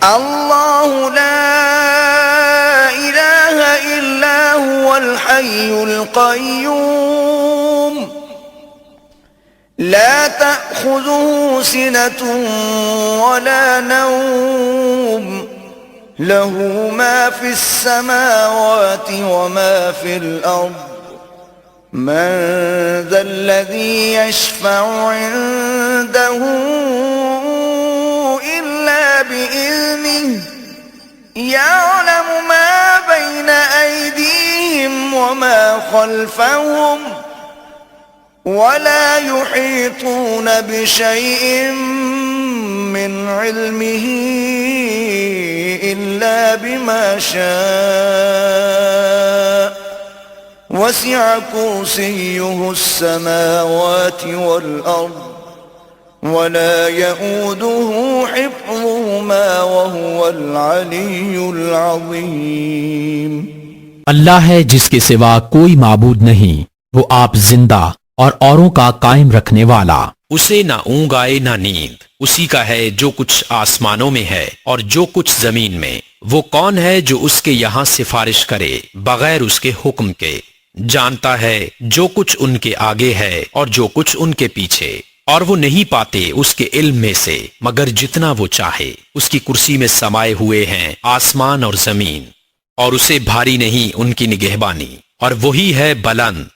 अल्लाहु ला इलाहा इल्ला हुवल हय्युल क़य्यूम ला तअख़ुज़ुहु सिनतुन वला नौम लहू मा फिस समावाति व मा फिल अर्द मन ज़ल्लज़ी यशफ़अु इंदहु इल्ला बिइज़्निहि यअलमु मा बैन अयदीहिम व मा ख़ल्फ़हुम वला युहीतून बिशैइन मिन इल्मिही इल्ला बिमा शाअ वसिअ कुर्सियुहु अस्समावाति वल अर्द वला यऊदुहु हिफ्ज़ुहुमा वहुवल अलियुल अज़ीम। अल्लाह है जिसके सिवा कोई माबूद नहीं, वो आप जिंदा और औरों का कायम रखने वाला। उसे ना ऊँग आए ना नींद, उसी का है जो कुछ आसमानों में है और जो कुछ जमीन में। वो कौन है जो उसके यहाँ सिफारिश करे बगैर उसके हुक्म के? जानता है जो कुछ उनके आगे है और जो कुछ उनके पीछे, और वो नहीं पाते उसके इल्म में से मगर जितना वो चाहे। उसकी कुर्सी में समाये हुए हैं आसमान और जमीन, और उसे भारी नहीं उनकी निगहबानी, और वही है बुलंद